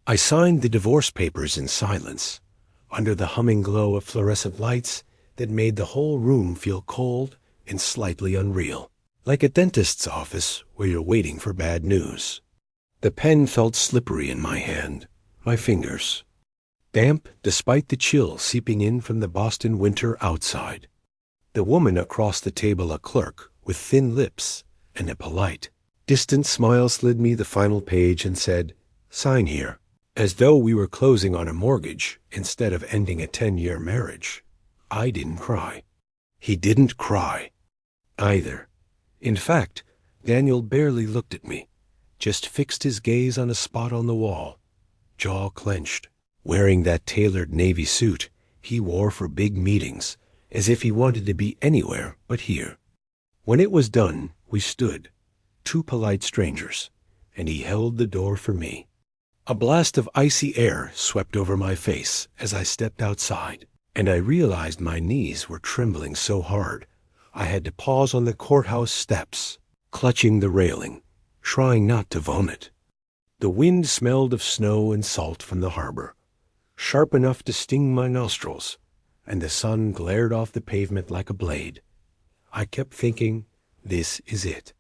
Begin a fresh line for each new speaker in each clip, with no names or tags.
I signed the divorce papers in silence, under the humming glow of fluorescent lights that made the whole room feel cold and slightly unreal, like a dentist's office where you're waiting for bad news. The pen felt slippery in my hand, my fingers, damp despite the chill seeping in from the Boston winter outside. The woman across the table, a clerk with thin lips and a polite, distant smile, slid me the final page and said, "Sign here," as though we were closing on a mortgage instead of ending a 10-year marriage. I didn't cry. He didn't cry either. In fact, Daniel barely looked at me, just fixed his gaze on a spot on the wall, jaw clenched, wearing that tailored navy suit he wore for big meetings, as if he wanted to be anywhere but here. When it was done, we stood, two polite strangers, and he held the door for me. A blast of icy air swept over my face as I stepped outside, and I realized my knees were trembling so hard I had to pause on the courthouse steps, clutching the railing, trying not to vomit. The wind smelled of snow and salt from the harbor, sharp enough to sting my nostrils, and the sun glared off the pavement like a blade. I kept thinking, this is it.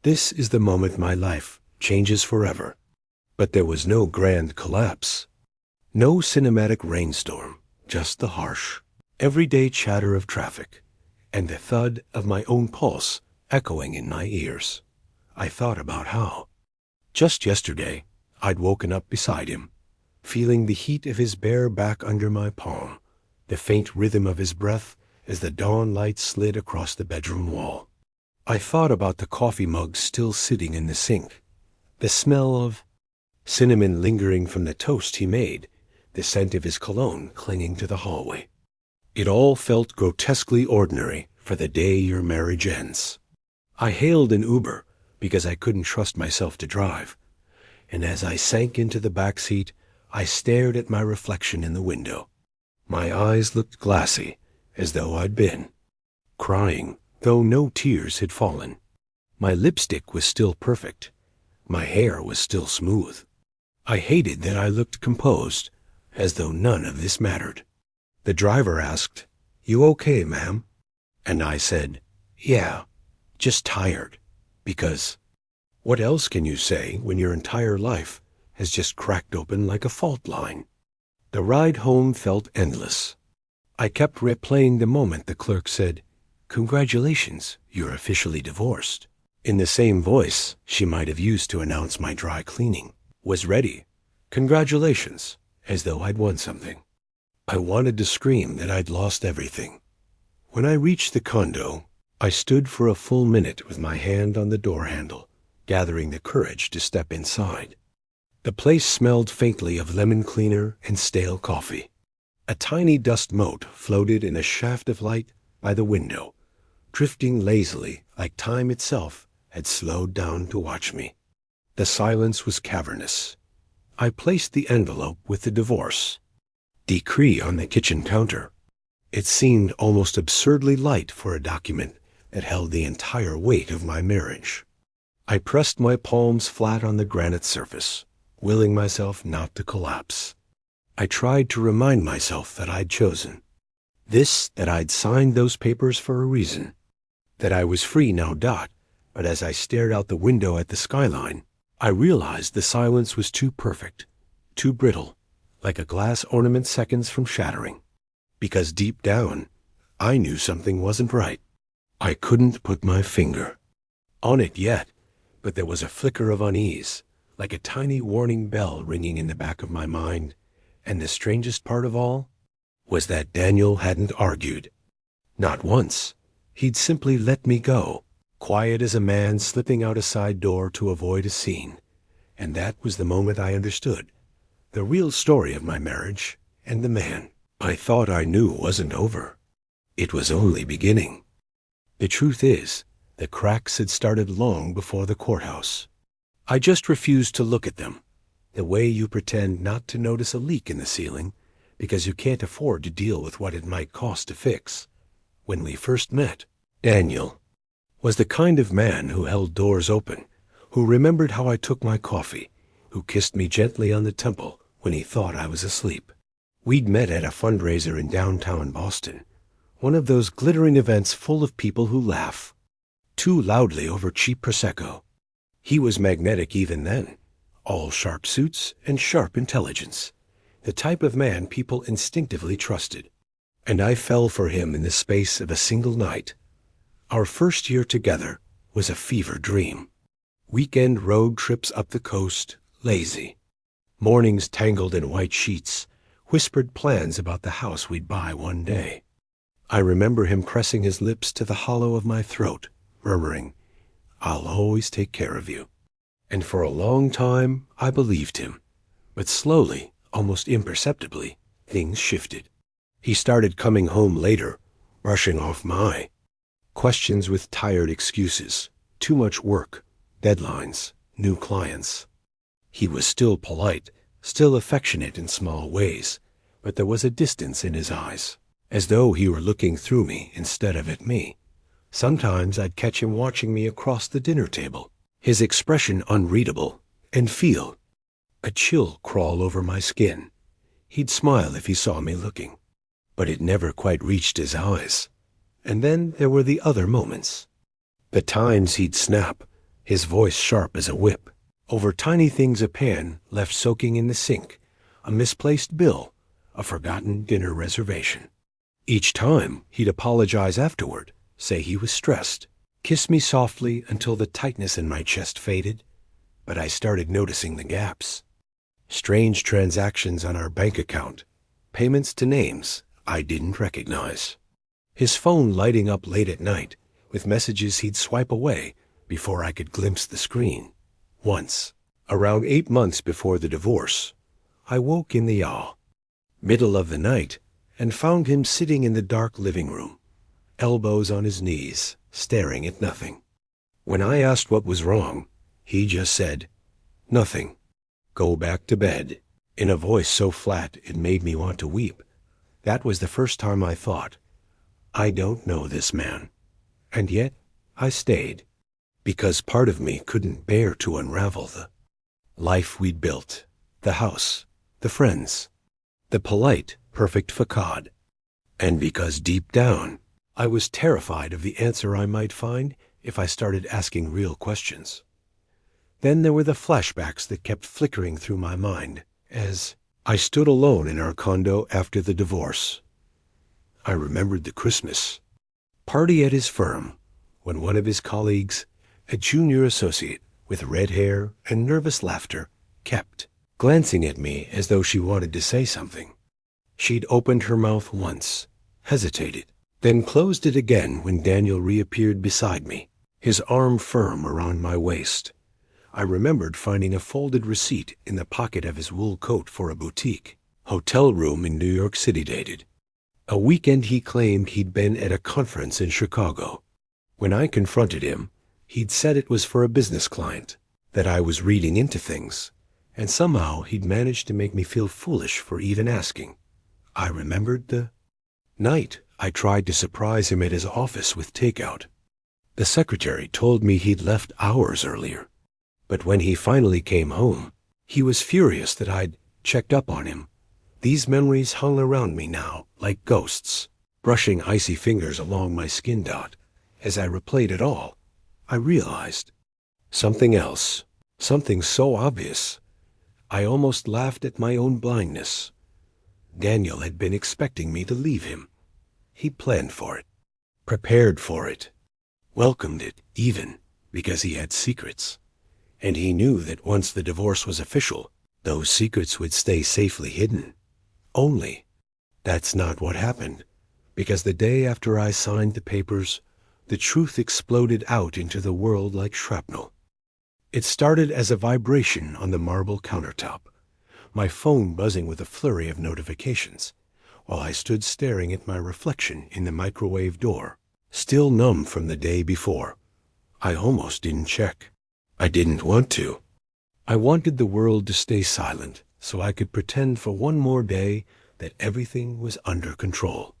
This is the moment my life changes forever. But there was no grand collapse, no cinematic rainstorm, just the harsh, everyday chatter of traffic, and the thud of my own pulse echoing in my ears. I thought about how, just yesterday, I'd woken up beside him, feeling the heat of his bare back under my palm, the faint rhythm of his breath as the dawn light slid across the bedroom wall. I thought about the coffee mug still sitting in the sink, the smell of cinnamon lingering from the toast he made, the scent of his cologne clinging to the hallway. It all felt grotesquely ordinary for the day your marriage ends. I hailed an Uber because I couldn't trust myself to drive, and as I sank into the back seat, I stared at my reflection in the window. My eyes looked glassy, as though I'd been crying, though no tears had fallen. My lipstick was still perfect. My hair was still smooth. I hated that I looked composed, as though none of this mattered. The driver asked, "You okay, ma'am?" And I said, "Yeah, just tired." Because what else can you say when your entire life has just cracked open like a fault line? The ride home felt endless. I kept replaying the moment the clerk said, "Congratulations, you're officially divorced," in the same voice she might have used to announce my dry cleaning was ready. Congratulations, as though I'd won something. I wanted to scream that I'd lost everything. When I reached the condo, I stood for a full minute with my hand on the door handle, gathering the courage to step inside. The place smelled faintly of lemon cleaner and stale coffee. A tiny dust mote floated in a shaft of light by the window, drifting lazily like time itself had slowed down to watch me. The silence was cavernous. I placed the envelope with the divorce decree on the kitchen counter. It seemed almost absurdly light for a document that held the entire weight of my marriage. I pressed my palms flat on the granite surface, willing myself not to collapse. I tried to remind myself that I'd chosen this, that I'd signed those papers for a reason, that I was free now. But as I stared out the window at the skyline, I realized the silence was too perfect, too brittle, like a glass ornament seconds from shattering. Because deep down, I knew something wasn't right. I couldn't put my finger on it yet, but there was a flicker of unease, like a tiny warning bell ringing in the back of my mind. And the strangest part of all was that Daniel hadn't argued. Not once. He'd simply let me go, quiet as a man slipping out a side door to avoid a scene. And that was the moment I understood the real story of my marriage and the man I thought I knew wasn't over. It was only beginning. The truth is, the cracks had started long before the courthouse. I just refused to look at them, the way you pretend not to notice a leak in the ceiling because you can't afford to deal with what it might cost to fix. When we first met, Daniel was the kind of man who held doors open, who remembered how I took my coffee, who kissed me gently on the temple when he thought I was asleep. We'd met at a fundraiser in downtown Boston, one of those glittering events full of people who laugh too loudly over cheap Prosecco. He was magnetic even then, all sharp suits and sharp intelligence, the type of man people instinctively trusted. And I fell for him in the space of a single night. Our first year together was a fever dream. Weekend road trips up the coast, lazy. Mornings tangled in white sheets, whispered plans about the house we'd buy one day. I remember him pressing his lips to the hollow of my throat, murmuring, "I'll always take care of you." And for a long time, I believed him. But slowly, almost imperceptibly, things shifted. He started coming home later, brushing off my questions with tired excuses, too much work, deadlines, new clients. He was still polite, still affectionate in small ways, but there was a distance in his eyes, as though he were looking through me instead of at me. Sometimes I'd catch him watching me across the dinner table, his expression unreadable, and feel a chill crawl over my skin. He'd smile if he saw me looking, but it never quite reached his eyes. And then there were the other moments. The times he'd snap, his voice sharp as a whip, over tiny things: a pan left soaking in the sink, a misplaced bill, a forgotten dinner reservation. Each time he'd apologize afterward, say he was stressed, kiss me softly until the tightness in my chest faded, but I started noticing the gaps. Strange transactions on our bank account, payments to names I didn't recognize. His phone lighting up late at night with messages he'd swipe away before I could glimpse the screen. Once, around 8 months before the divorce, I woke in the middle of the night and found him sitting in the dark living room, elbows on his knees, staring at nothing. When I asked what was wrong, he just said, "Nothing. Go back to bed," in a voice so flat it made me want to weep. That was the first time I thought, I don't know this man. And yet I stayed, because part of me couldn't bear to unravel the life we'd built, the house, the friends, the polite, perfect facade. And because deep down, I was terrified of the answer I might find if I started asking real questions. Then there were the flashbacks that kept flickering through my mind as I stood alone in our condo after the divorce. I remembered the Christmas party at his firm when one of his colleagues, a junior associate with red hair and nervous laughter, kept glancing at me as though she wanted to say something. She'd opened her mouth once, hesitated, then closed it again when Daniel reappeared beside me, his arm firm around my waist. I remembered finding a folded receipt in the pocket of his wool coat for a boutique hotel room in New York City dated. A weekend he claimed he'd been at a conference in Chicago. When I confronted him, he'd said it was for a business client, that I was reading into things, and somehow he'd managed to make me feel foolish for even asking. I remembered the night I tried to surprise him at his office with takeout. The secretary told me he'd left hours earlier, but when he finally came home, he was furious that I'd checked up on him. These memories hung around me now like ghosts, brushing icy fingers along my skin dot. As I replayed it all, I realized something else, something so obvious. I almost laughed at my own blindness. Daniel had been expecting me to leave him. He planned for it, prepared for it, welcomed it even, because he had secrets. And he knew that once the divorce was official, those secrets would stay safely hidden. Only, that's not what happened, because the day after I signed the papers, the truth exploded out into the world like shrapnel. It started as a vibration on the marble countertop, my phone buzzing with a flurry of notifications, while I stood staring at my reflection in the microwave door, still numb from the day before. I almost didn't check. I didn't want to. I wanted the world to stay silent so I could pretend for one more day that everything was under control.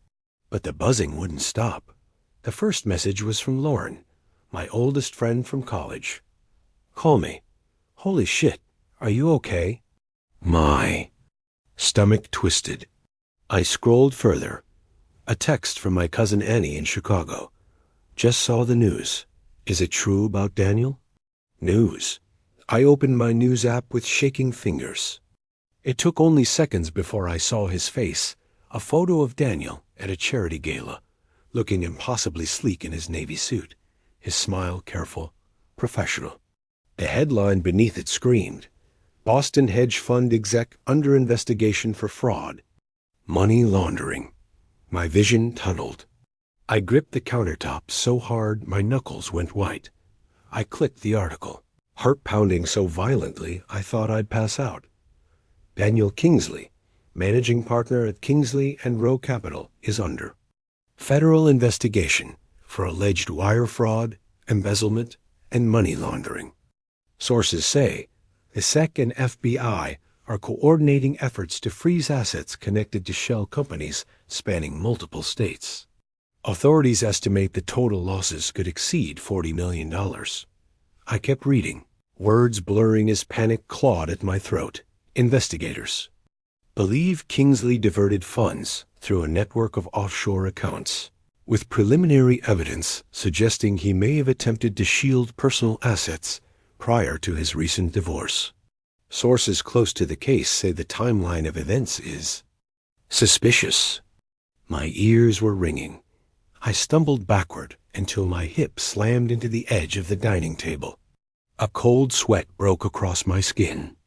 But the buzzing wouldn't stop. The first message was from Lauren, my oldest friend from college. "Call me. Holy shit, are you okay?" My Stomach twisted. I scrolled further. A text from my cousin Annie in Chicago. Just saw the news. Is it true about Daniel? News. I opened my news app with shaking fingers. It took only seconds before I saw his face, a photo of Daniel at a charity gala, looking impossibly sleek in his navy suit, his smile careful, professional. The headline beneath it screamed, Boston hedge fund exec under investigation for fraud. Money laundering. My vision tunneled. I gripped the countertop so hard my knuckles went white. I clicked the article, heart pounding so violently I thought I'd pass out. Daniel Kingsley, managing partner at Kingsley and Rowe Capital, is under federal investigation for alleged wire fraud, embezzlement, and money laundering. Sources say the SEC and FBI are coordinating efforts to freeze assets connected to shell companies spanning multiple states. Authorities estimate the total losses could exceed $40 million. I kept reading, words blurring as panic clawed at my throat. Investigators believe Kingsley diverted funds through a network of offshore accounts, with preliminary evidence suggesting he may have attempted to shield personal assets prior to his recent divorce. Sources close to the case say the timeline of events is suspicious. My ears were ringing. I stumbled backward until my hip slammed into the edge of the dining table. A cold sweat broke across my skin.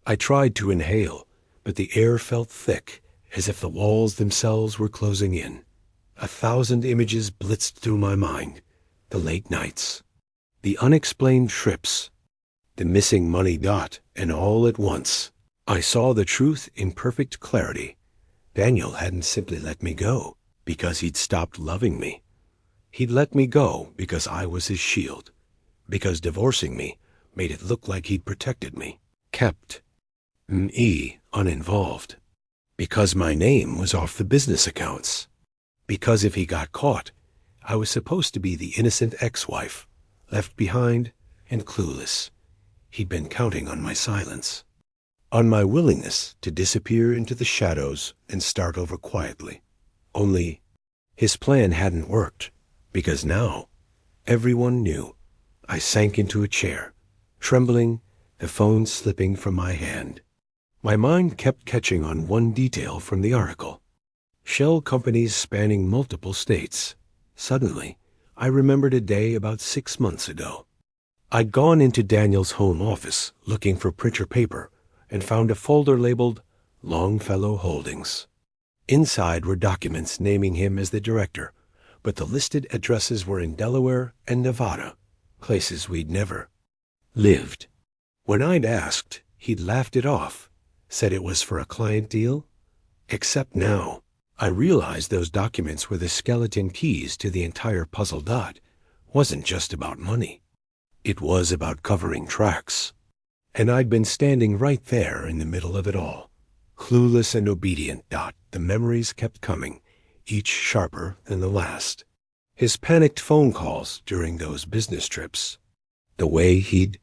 I tried to inhale, but the air felt thick, as if the walls themselves were closing in. 1,000 images blitzed through my mind. The late nights, the unexplained trips, the missing money dot, and all at once, I saw the truth in perfect clarity. Daniel hadn't simply let me go because he'd stopped loving me. He'd let me go because I was his shield, because divorcing me made it look like he'd protected me, kept me uninvolved, because my name was off the business accounts, because if he got caught, I was supposed to be the innocent ex-wife, left behind and clueless. He'd been counting on my silence, on my willingness to disappear into the shadows and start over quietly. Only his plan hadn't worked, because now everyone knew. I sank into a chair, trembling, the phone slipping from my hand. My mind kept catching on one detail from the article. Shell companies spanning multiple states. Suddenly, I remembered a day about 6 months ago. I'd gone into Daniel's home office looking for printer paper and found a folder labeled Longfellow Holdings. Inside were documents naming him as the director, but the listed addresses were in Delaware and Nevada, places we'd never lived. When I'd asked, he'd laughed it off, said it was for a client deal. Except now, I realized those documents were the skeleton keys to the entire puzzle dot. Wasn't just about money. It was about covering tracks. And I'd been standing right there in the middle of it all. Clueless and obedient Dot, the memories kept coming, each sharper than the last. His panicked phone calls during those business trips. The way he'd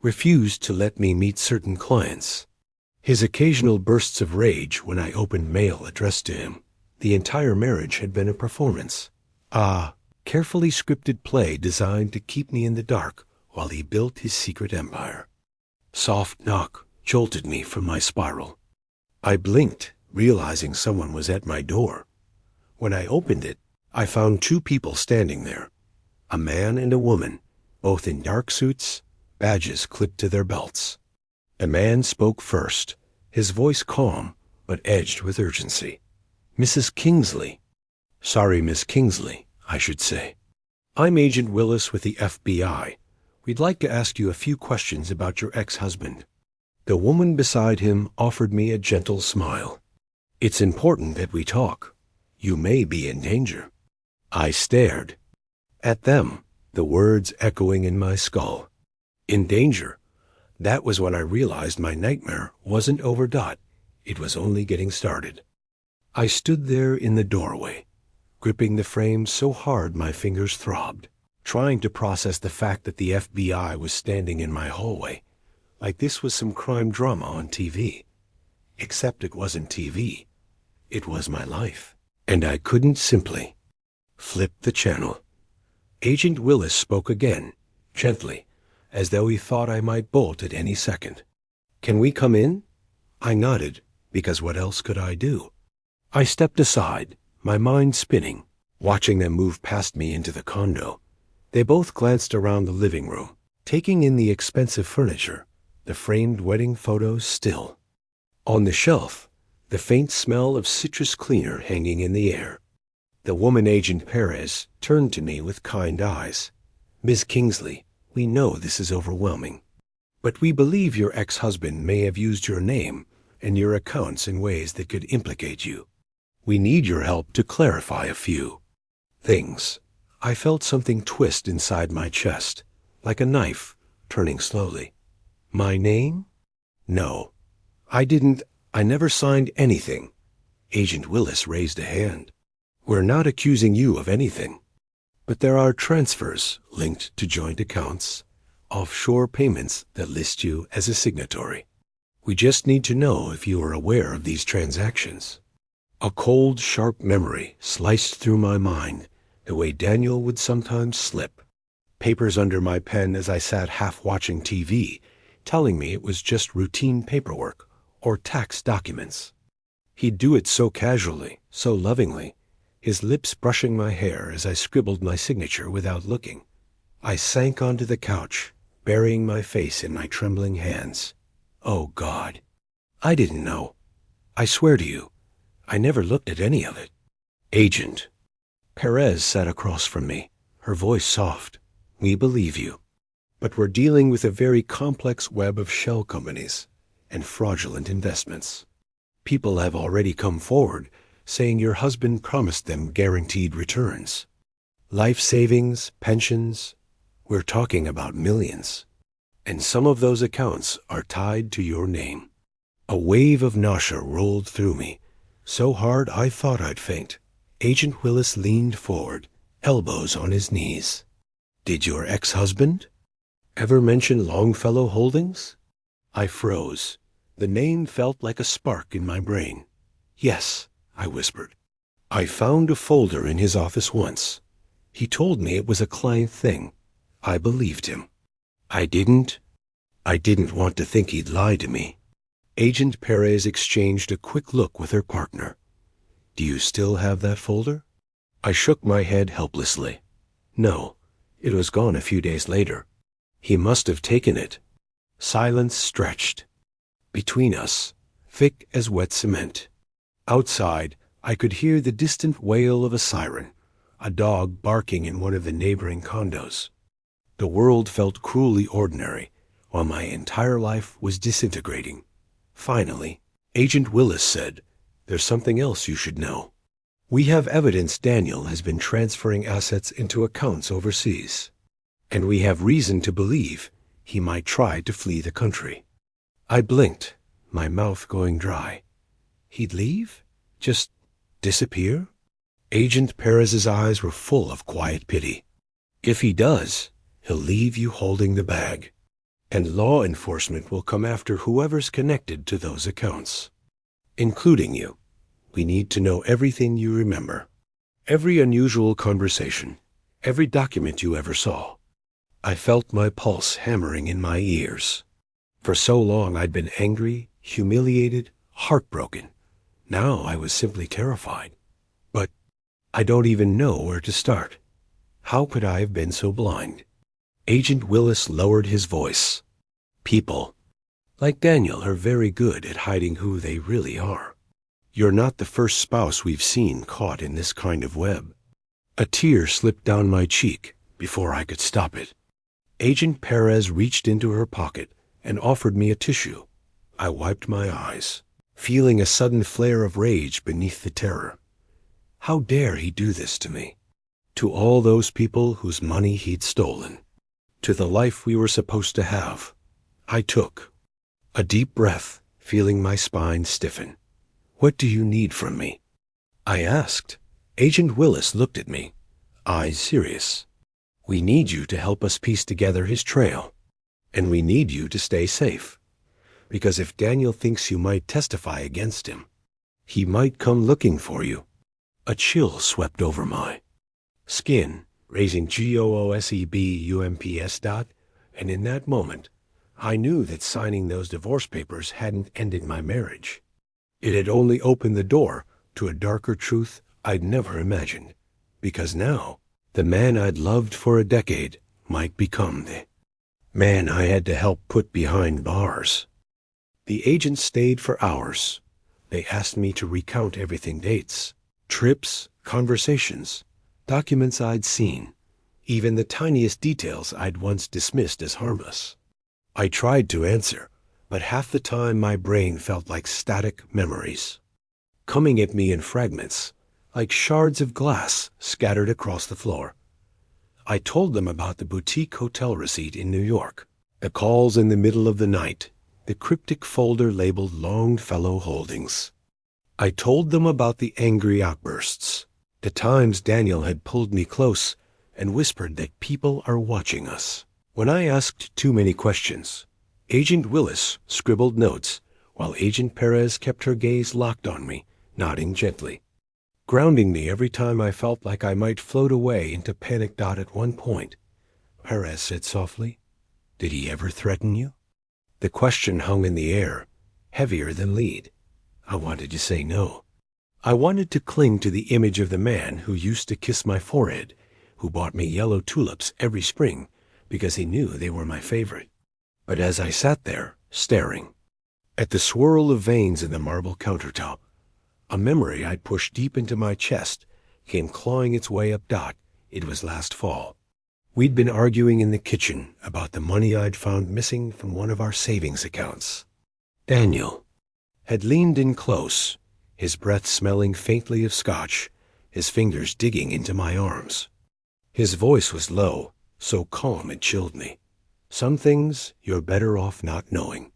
refused to let me meet certain clients. His occasional bursts of rage when I opened mail addressed to him. The entire marriage had been a performance. Carefully scripted play designed to keep me in the dark while he built his secret empire. Soft knock jolted me from my spiral. I blinked, realizing someone was at my door. When I opened it, I found 2 people standing there, a man and a woman, both in dark suits, badges clipped to their belts. The man spoke first, his voice calm but edged with urgency. Mrs. Kingsley. Sorry, Miss Kingsley, I should say. I'm Agent Willis with the FBI. We'd like to ask you a few questions about your ex-husband. The woman beside him offered me a gentle smile. It's important that we talk. You may be in danger. I stared at them, the words echoing in my skull. In danger. That was when I realized my nightmare wasn't over. It was only getting started. I stood there in the doorway, gripping the frame so hard my fingers throbbed, trying to process the fact that the FBI was standing in my hallway, like this was some crime drama on TV. Except it wasn't TV. It was my life. And I couldn't simply flip the channel. Agent Willis spoke again, gently, as though he thought I might bolt at any second. "Can we come in?" I nodded, because what else could I do? I stepped aside, my mind spinning, watching them move past me into the condo. They both glanced around the living room, taking in the expensive furniture, the framed wedding photos still. On the shelf, the faint smell of citrus cleaner hanging in the air. The woman Agent Perez turned to me with kind eyes. "Miss Kingsley, we know this is overwhelming, but we believe your ex-husband may have used your name and your accounts in ways that could implicate you. We need your help to clarify a few things." I felt something twist inside my chest, like a knife, turning slowly. "My name? No. I never signed anything." Agent Willis raised a hand. "We're not accusing you of anything. But there are transfers linked to joint accounts, offshore payments that list you as a signatory. We just need to know if you are aware of these transactions." A cold, sharp memory sliced through my mind, the way Daniel would sometimes slip. Papers under my pen as I sat half watching TV, telling me it was just routine paperwork or tax documents. He'd do it so casually, so lovingly, his lips brushing my hair as I scribbled my signature without looking. I sank onto the couch, burying my face in my trembling hands. Oh, God. I didn't know. I swear to you, I never looked at any of it. "Agent." Perez sat across from me, her voice soft. "We believe you. But we're dealing with a very complex web of shell companies and fraudulent investments. People have already come forward saying your husband promised them guaranteed returns. Life savings, pensions, we're talking about millions. And some of those accounts are tied to your name." A wave of nausea rolled through me, so hard I thought I'd faint. Agent Willis leaned forward, elbows on his knees. "Did your ex-husband ever mention Longfellow Holdings?" I froze. The name felt like a spark in my brain. "Yes," I whispered. "I found a folder in his office once. He told me it was a client thing. I believed him. I didn't want to think he'd lie to me." Agent Perez exchanged a quick look with her partner. "Do you still have that folder?" I shook my head helplessly. "No, it was gone a few days later. He must have taken it." Silence stretched between us, thick as wet cement. Outside, I could hear the distant wail of a siren, a dog barking in one of the neighboring condos. The world felt cruelly ordinary, while my entire life was disintegrating. Finally, Agent Willis said, "There's something else you should know. We have evidence Daniel has been transferring assets into accounts overseas, and we have reason to believe he might try to flee the country." I blinked, my mouth going dry. He'd leave? Just disappear? Agent Perez's eyes were full of quiet pity. "If he does, he'll leave you holding the bag, and law enforcement will come after whoever's connected to those accounts, including you. We need to know everything you remember, every unusual conversation, every document you ever saw." I felt my pulse hammering in my ears. For so long I'd been angry, humiliated, heartbroken. Now I was simply terrified. But I don't even know where to start. How could I have been so blind? Agent Willis lowered his voice. "People like Daniel are very good at hiding who they really are. You're not the first spouse we've seen caught in this kind of web." A tear slipped down my cheek before I could stop it. Agent Perez reached into her pocket and offered me a tissue. I wiped my eyes, feeling a sudden flare of rage beneath the terror. How dare he do this to me? To all those people whose money he'd stolen. To the life we were supposed to have. I took a deep breath, feeling my spine stiffen. "What do you need from me?" I asked. Agent Willis looked at me, eyes serious. "We need you to help us piece together his trail, and we need you to stay safe. Because if Daniel thinks you might testify against him, he might come looking for you. A chill swept over my skin, raising GOOSEBUMPS. And in that moment, I knew that signing those divorce papers hadn't ended my marriage. It had only opened the door to a darker truth I'd never imagined. Because now, the man I'd loved for a decade might become the man I had to help put behind bars. The agent stayed for hours. They asked me to recount everything: dates, trips, conversations, documents I'd seen, even the tiniest details I'd once dismissed as harmless. I tried to answer, but half the time my brain felt like static memories, coming at me in fragments, like shards of glass scattered across the floor. I told them about the boutique hotel receipt in New York, the calls in the middle of the night, the cryptic folder labeled Longfellow Holdings. I told them about the angry outbursts, the times Daniel had pulled me close and whispered that people are watching us. When I asked too many questions, Agent Willis scribbled notes, while Agent Perez kept her gaze locked on me, nodding gently, grounding me every time I felt like I might float away into panic. At one point, Perez said softly, "Did he ever threaten you?" The question hung in the air, heavier than lead. I wanted to say no. I wanted to cling to the image of the man who used to kiss my forehead, who bought me yellow tulips every spring because he knew they were my favorite. But as I sat there, staring at the swirl of veins in the marble countertop, a memory I'd pushed deep into my chest came clawing its way up. It was last fall. We'd been arguing in the kitchen about the money I'd found missing from one of our savings accounts. Daniel had leaned in close, his breath smelling faintly of scotch, his fingers digging into my arms. His voice was low, so calm it chilled me. "Some things you're better off not knowing.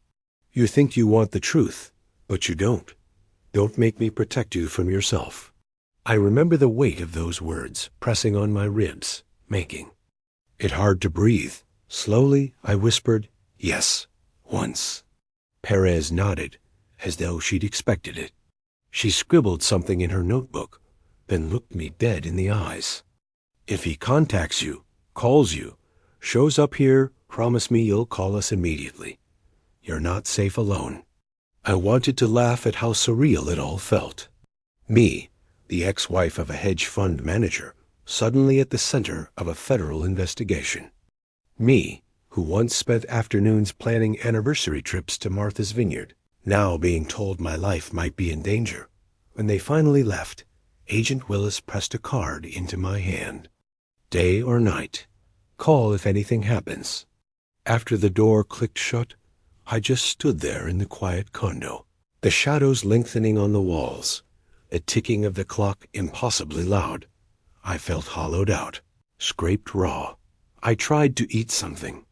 You think you want the truth, but you don't. Don't make me protect you from yourself." I remember the weight of those words pressing on my ribs, making it hard to breathe. Slowly, I whispered, "Yes, once." Perez nodded, as though she'd expected it. She scribbled something in her notebook, then looked me dead in the eyes. "If he contacts you, calls you, shows up here, promise me you'll call us immediately. You're not safe alone." I wanted to laugh at how surreal it all felt. Me, the ex-wife of a hedge fund manager, suddenly at the center of a federal investigation. Me, who once spent afternoons planning anniversary trips to Martha's Vineyard, now being told my life might be in danger. When they finally left, Agent Willis pressed a card into my hand. "Day or night, call if anything happens." After the door clicked shut, I just stood there in the quiet condo, the shadows lengthening on the walls, a ticking of the clock impossibly loud. I felt hollowed out, scraped raw. I tried to eat something,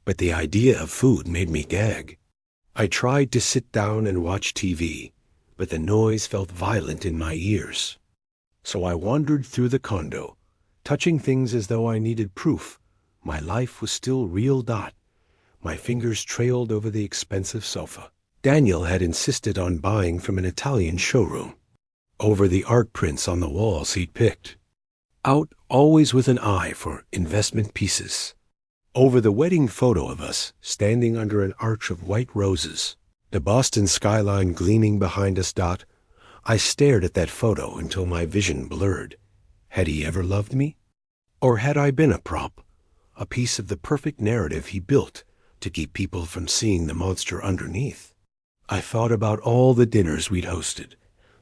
but the idea of food made me gag. I tried to sit down and watch TV, but the noise felt violent in my ears. So I wandered through the condo, touching things as though I needed proof my life was still real. My fingers trailed over the expensive sofa Daniel had insisted on buying from an Italian showroom, over the art prints on the walls he'd picked out, always with an eye for investment pieces, over the wedding photo of us standing under an arch of white roses, the Boston skyline gleaming behind us. I stared at that photo until my vision blurred. Had he ever loved me? Or had I been a prop, a piece of the perfect narrative he built to keep people from seeing the monster underneath? I thought about all the dinners we'd hosted,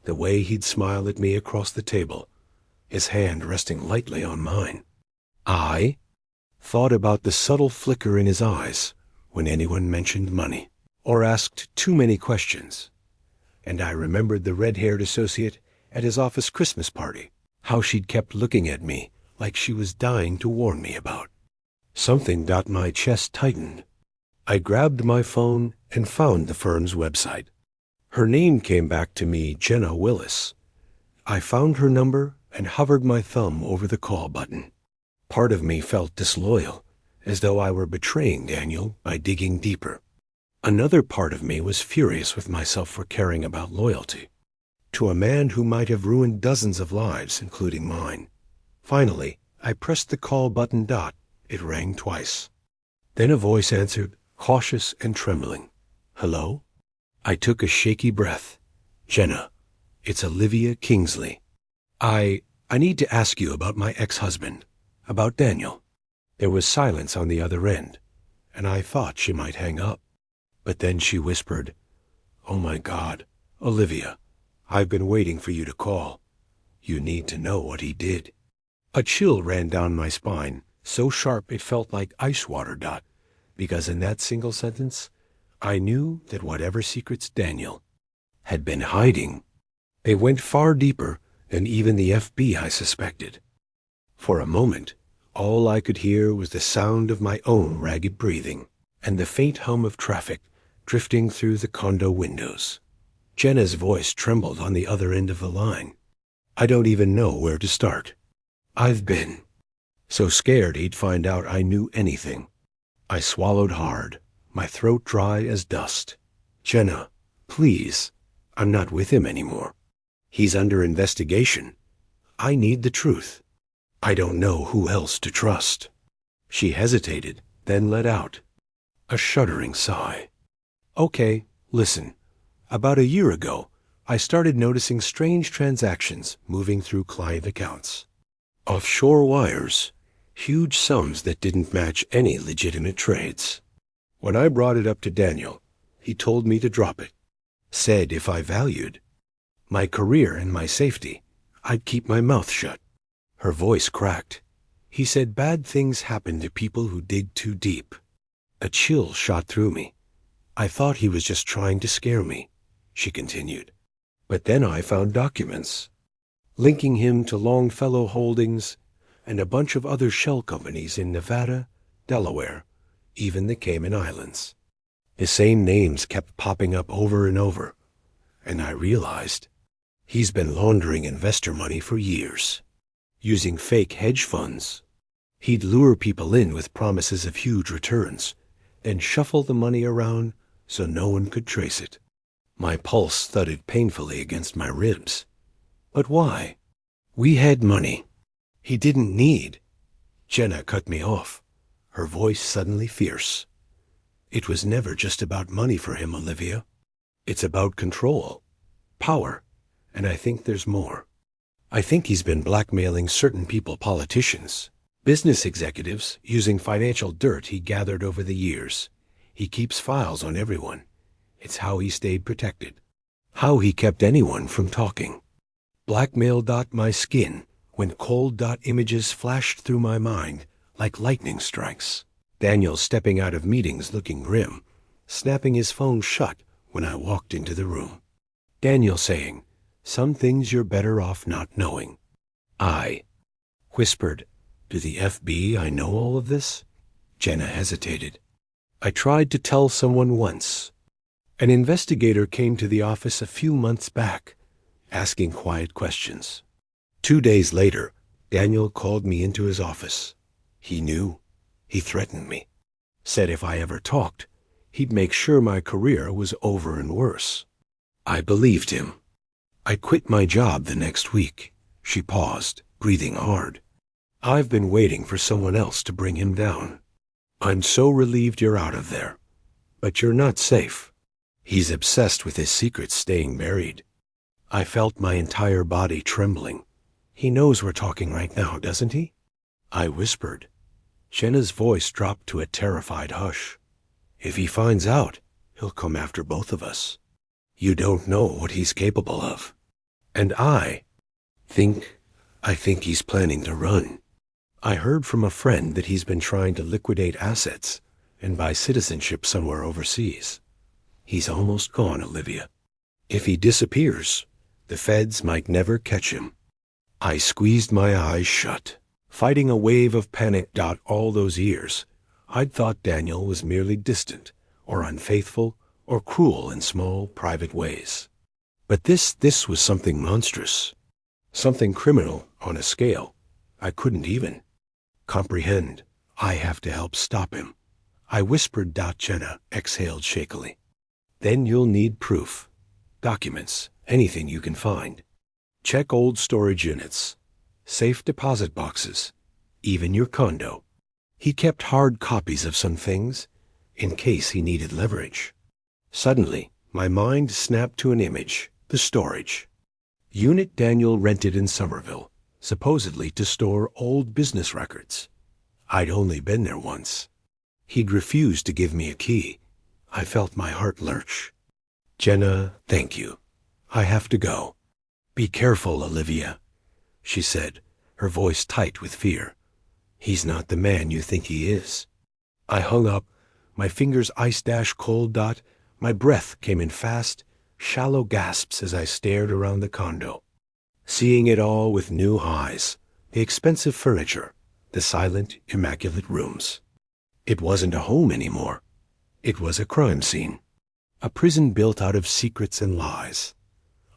the way he'd smile at me across the table, his hand resting lightly on mine. I thought about the subtle flicker in his eyes when anyone mentioned money or asked too many questions. And I remembered the red-haired associate at his office Christmas party, how she'd kept looking at me like she was dying to warn me about something. My chest tightened. I grabbed my phone and found the firm's website. Her name came back to me, Jenna Willis. I found her number and hovered my thumb over the call button. Part of me felt disloyal, as though I were betraying Daniel by digging deeper. Another part of me was furious with myself for caring about loyalty to a man who might have ruined dozens of lives, including mine. Finally, I pressed the call button. It rang twice. Then a voice answered, cautious and trembling. Hello? I took a shaky breath. Jenna, it's Olivia Kingsley. I need to ask you about my ex-husband, about Daniel. There was silence on the other end, and I thought she might hang up. But then she whispered, Oh my God, Olivia, I've been waiting for you to call. You need to know what he did. A chill ran down my spine, so sharp it felt like ice water. Because in that single sentence, I knew that whatever secrets Daniel had been hiding, they went far deeper than even the FBI suspected. For a moment, all I could hear was the sound of my own ragged breathing and the faint hum of traffic drifting through the condo windows. Jenna's voice trembled on the other end of the line. I don't even know where to start. I've been so scared he'd find out I knew anything. I swallowed hard, my throat dry as dust. Jenna, please, I'm not with him anymore. He's under investigation. I need the truth. I don't know who else to trust. She hesitated, then let out a shuddering sigh. Okay, listen. About a year ago, I started noticing strange transactions moving through client accounts. Offshore wires, huge sums that didn't match any legitimate trades. When I brought it up to Daniel, he told me to drop it. Said if I valued my career and my safety, I'd keep my mouth shut. Her voice cracked. He said bad things happen to people who dig too deep. A chill shot through me. I thought he was just trying to scare me, she continued. But then I found documents linking him to Longfellow Holdings and a bunch of other shell companies in Nevada, Delaware, even the Cayman Islands. The same names kept popping up over and over, and I realized he's been laundering investor money for years, using fake hedge funds. He'd lure people in with promises of huge returns, then shuffle the money around so no one could trace it. My pulse thudded painfully against my ribs. But why? We had money. He didn't need. Jenna cut me off, her voice suddenly fierce. It was never just about money for him, Olivia. It's about control, power, and I think there's more. I think he's been blackmailing certain people, politicians, business executives, using financial dirt he gathered over the years. He keeps files on everyone. It's how he stayed protected, how he kept anyone from talking. Blackmail. My skin when cold. Images flashed through my mind like lightning strikes. Daniel stepping out of meetings looking grim, snapping his phone shut when I walked into the room. Daniel saying, some things you're better off not knowing. I whispered, do the FBI know all of this? Jenna hesitated. I tried to tell someone once. An investigator came to the office a few months back, asking quiet questions. 2 days later, Daniel called me into his office. He knew. He threatened me. Said if I ever talked, he'd make sure my career was over and worse. I believed him. I quit my job the next week. She paused, breathing hard. I've been waiting for someone else to bring him down. I'm so relieved you're out of there. But you're not safe. He's obsessed with his secrets staying buried. I felt my entire body trembling. He knows we're talking right now, doesn't he? I whispered. Jenna's voice dropped to a terrified hush. If he finds out, he'll come after both of us. You don't know what he's capable of. And I think he's planning to run. I heard from a friend that he's been trying to liquidate assets and buy citizenship somewhere overseas. He's almost gone, Olivia. If he disappears, the feds might never catch him. I squeezed my eyes shut, fighting a wave of panic. All those years, I'd thought Daniel was merely distant, or unfaithful, or cruel in small, private ways. But this was something monstrous, something criminal on a scale I couldn't even comprehend. I have to help stop him. I whispered. Jenna exhaled shakily. Then you'll need proof. Documents, anything you can find. Check old storage units, safe deposit boxes, even your condo. He kept hard copies of some things, in case he needed leverage. Suddenly, my mind snapped to an image, the storage. Unit Daniel rented in Somerville, supposedly to store old business records. I'd only been there once. He'd refused to give me a key. I felt my heart lurch. Jenna, thank you. I have to go. Be careful, Olivia, she said, her voice tight with fear. He's not the man you think he is. I hung up, my fingers ice-cold. My breath came in fast, shallow gasps as I stared around the condo, seeing it all with new eyes, the expensive furniture, the silent, immaculate rooms. It wasn't a home anymore. It was a crime scene, a prison built out of secrets and lies.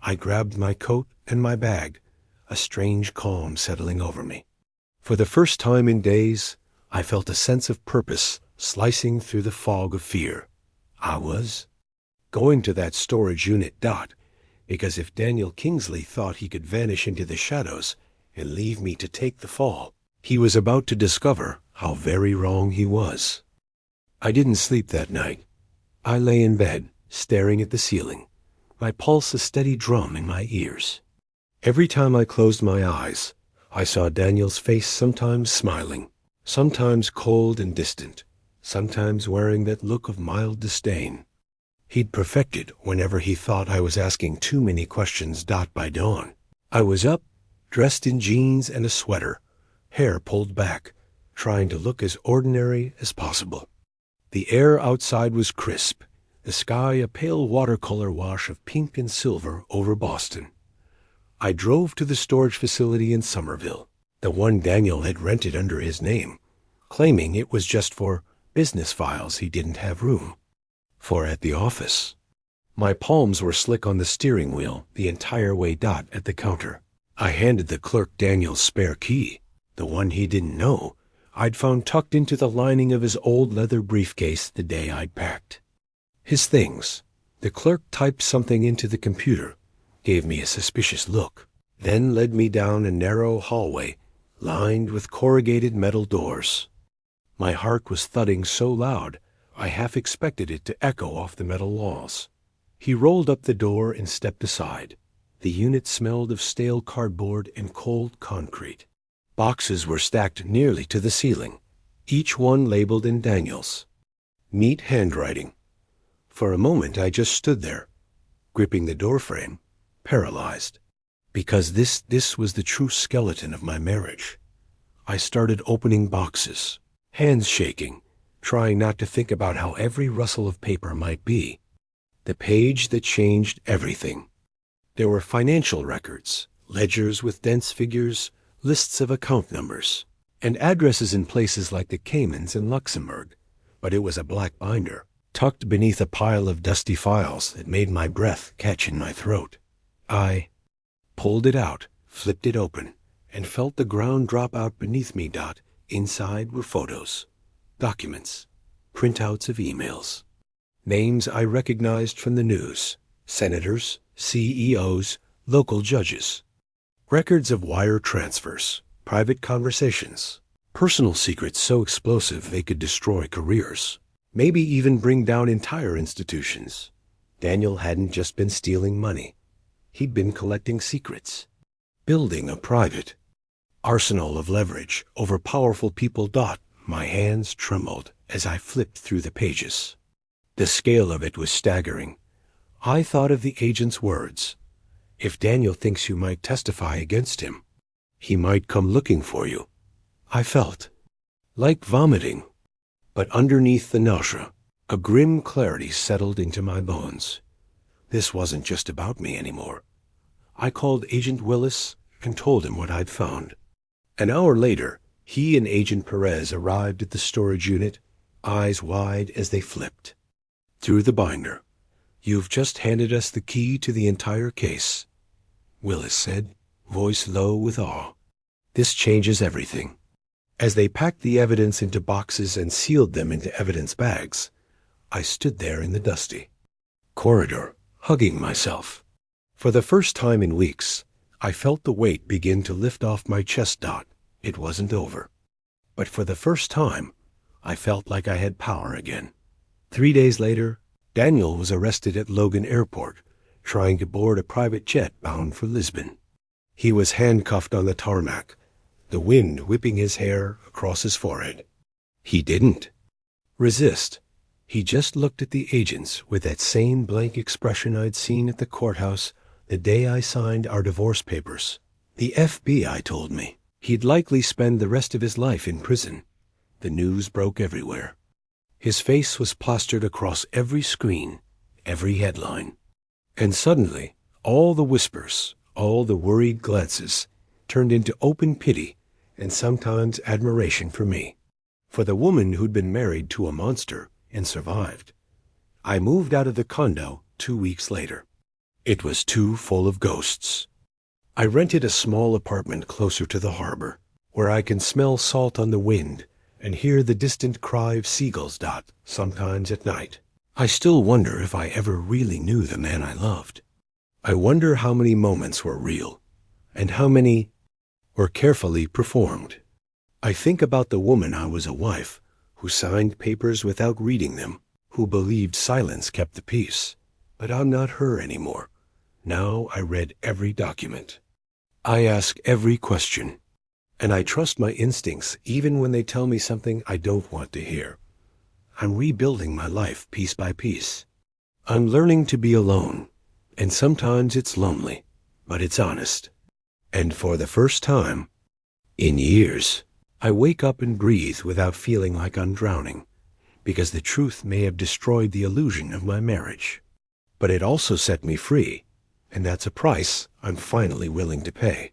I grabbed my coat and my bag, a strange calm settling over me. For the first time in days, I felt a sense of purpose slicing through the fog of fear. I was going to that storage unit. Because if Daniel Kingsley thought he could vanish into the shadows and leave me to take the fall, he was about to discover how very wrong he was. I didn't sleep that night. I lay in bed, staring at the ceiling, my pulse a steady drum in my ears. Every time I closed my eyes, I saw Daniel's face, sometimes smiling, sometimes cold and distant, sometimes wearing that look of mild disdain he'd perfected whenever he thought I was asking too many questions. By dawn, I was up, dressed in jeans and a sweater, hair pulled back, trying to look as ordinary as possible. The air outside was crisp, the sky a pale watercolor wash of pink and silver over Boston. I drove to the storage facility in Somerville, the one Daniel had rented under his name, claiming it was just for business files he didn't have room for at the office. My palms were slick on the steering wheel the entire way. At the counter, I handed the clerk Daniel's spare key, the one he didn't know I'd found tucked into the lining of his old leather briefcase the day I'd packed his things. The clerk typed something into the computer, gave me a suspicious look, then led me down a narrow hallway lined with corrugated metal doors. My heart was thudding so loud I half expected it to echo off the metal walls. He rolled up the door and stepped aside. The unit smelled of stale cardboard and cold concrete. Boxes were stacked nearly to the ceiling, each one labeled in Daniel's neat handwriting. For a moment I just stood there, gripping the doorframe, paralyzed. Because this was the true skeleton of my marriage. I started opening boxes, hands shaking, trying not to think about how every rustle of paper might be the page that changed everything. There were financial records, ledgers with dense figures, lists of account numbers, and addresses in places like the Caymans and Luxembourg, but it was a black binder, tucked beneath a pile of dusty files that made my breath catch in my throat. I pulled it out, flipped it open, and felt the ground drop out beneath me. Inside were photos, documents, printouts of emails, names I recognized from the news, senators, CEOs, local judges, records of wire transfers, private conversations, personal secrets so explosive they could destroy careers, maybe even bring down entire institutions. Daniel hadn't just been stealing money. He'd been collecting secrets, building a private arsenal of leverage over powerful people. My hands trembled as I flipped through the pages. The scale of it was staggering. I thought of the agent's words. If Daniel thinks you might testify against him, he might come looking for you. I felt like vomiting. But underneath the nausea, a grim clarity settled into my bones. This wasn't just about me anymore. I called Agent Willis and told him what I'd found. An hour later, he and Agent Perez arrived at the storage unit, eyes wide as they flipped through the binder. "You've just handed us the key to the entire case," Willis said, voice low with awe. "This changes everything." As they packed the evidence into boxes and sealed them into evidence bags, I stood there in the dusty corridor, hugging myself. For the first time in weeks, I felt the weight begin to lift off my chest. It wasn't over. But for the first time, I felt like I had power again. 3 days later, Daniel was arrested at Logan Airport, trying to board a private jet bound for Lisbon. He was handcuffed on the tarmac, the wind whipping his hair across his forehead. He didn't resist. He just looked at the agents with that same blank expression I'd seen at the courthouse the day I signed our divorce papers. The FBI told me he'd likely spend the rest of his life in prison. The news broke everywhere. His face was plastered across every screen, every headline. And suddenly, all the whispers, all the worried glances, turned into open pity and sometimes admiration for me, for the woman who'd been married to a monster and survived. I moved out of the condo 2 weeks later. It was too full of ghosts. I rented a small apartment closer to the harbor, where I can smell salt on the wind and hear the distant cry of seagulls. Sometimes at night. I still wonder if I ever really knew the man I loved. I wonder how many moments were real, and how many were carefully performed. I think about the woman I was a wife, who signed papers without reading them, who believed silence kept the peace. But I'm not her anymore. Now I read every document. I ask every question, and I trust my instincts even when they tell me something I don't want to hear. I'm rebuilding my life piece by piece. I'm learning to be alone, and sometimes it's lonely, but it's honest. And for the first time in years, I wake up and breathe without feeling like I'm drowning, because the truth may have destroyed the illusion of my marriage. But it also set me free, and that's a price I'm finally willing to pay.